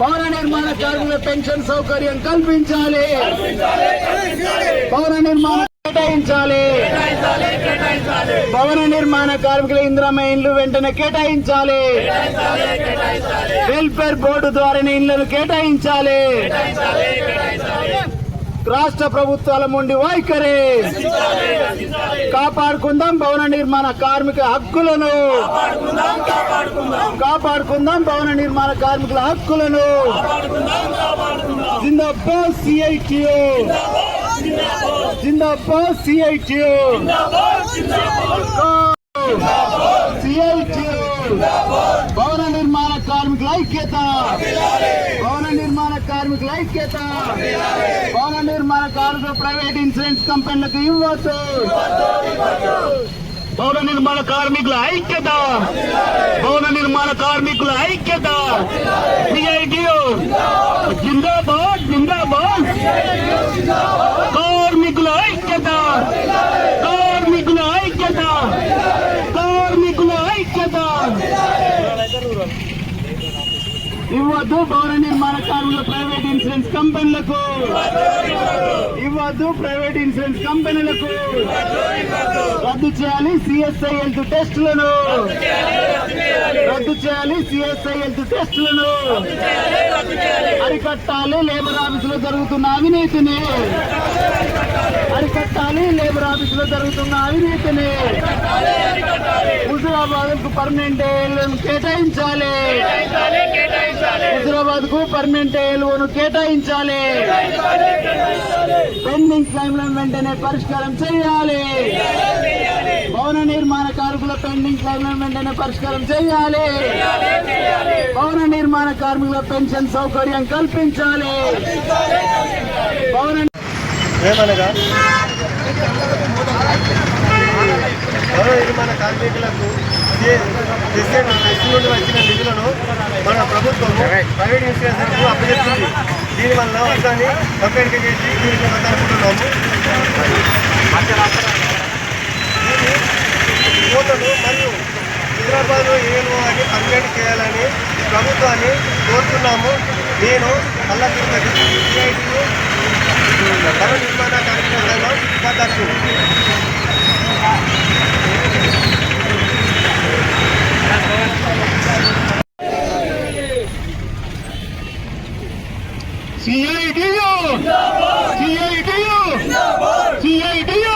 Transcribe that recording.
భవన నిర్మాణ కార్మికుల పెన్షన్ సౌకర్యం కల్పించాలి. భవన నిర్మాణ కేటాయించాలి. భవన నిర్మాణ కార్మికుల ఇందిరమ్మ ఇండ్లు వెంటనే కేటాయించాలి. వెల్ఫేర్ బోర్డు ద్వారానే ఇండ్లను కేటాయించాలి. రాష్ట్ర ప్రభుత్వాల ముండి వైఖరి కాపాడుకుందాం. భవన నిర్మాణ కార్మిక హక్కులను కాపాడుకుందాం. భవన నిర్మాణ కార్మికుల హక్కులను జిందాబాద్ సిఐటియు, జిందాబాద్ సిఐటియు, సిఐటియు. భవన నిర్మాణ కార్మికుల ఐక్యత, భవన నిర్మాణ కార్మికుల ఐక్యత. భవన నిర్మాణ కార్మికులు ప్రైవేట్ ఇన్సూరెన్స్ కంపెనీలకు ఇవ్వద్దు. భవన నిర్మాణ కార్మికుల ఐక్యత, భవన నిర్మాణ కార్మికుల ఐక్యత. జిందాబాద్, జిందాబాద్. కార్మికుల ఐక్యత, కార్మికుల ఐక్యత, కార్మికుల ఐక్యత. ఇవ్వద్దు భవన నిర్మాణ కార్మికుల ప్రైవేట్ ఇన్సూరెన్స్ కంపెనీలకు, ఇవ్వద్దు ప్రైవేట్ ఇన్సూరెన్స్ కంపెనీలకు. రద్దు చేయాలి సిఎస్ఐ హెల్త్ టెస్టులను, రద్దు చేయాలి సిఎస్ఐ హెల్త్ టెస్టులను. అరికట్టాలి లేబర్ ఆఫీసులో జరుగుతున్న అవినీతిని, అరికట్టాలి లేబర్ ఆఫీసులో జరుగుతున్న అవినీతిని. హుజూరాబాద్ కు పర్మనెంట్ ఏఎల్ఓను కేటాయించాలి. హుజూరాబాద్ కు పర్మనెంట్ ఏఎల్ఓను కేటాయించాలి. పెండింగ్ క్లైమ్లను వెంటనే పరిష్కారం చేయాలి. భవన నిర్మాణ కార్మికుల పెండింగ్ క్లైమ్లను వెంటనే పరిష్కారం చేయాలి. భవన నిర్మాణ కార్మికుల పెన్షన్ సౌకర్యం కల్పించాలి. భవన నిర్మాణ కార్మికులకు నుండి వచ్చిన నిధులను మన ప్రభుత్వం ప్రైవేట్ ఇన్సూరెన్స్ అప్పచెప్పింది. దీనివల్ల దాన్ని కంపెనీకి చేసి అనుకుంటున్నాము. కోతలు మరియు హైదరాబాద్లో ఏను అని పర్మిట్ చేయాలని ప్రభుత్వాన్ని కోరుతున్నాము. నేను మల్లా తిరుపతి సిఐటియు భవన నిర్మాణ కార్మికుల సంఘం ఉపాధ్యక్షుడు. CITU, CITU, CITU.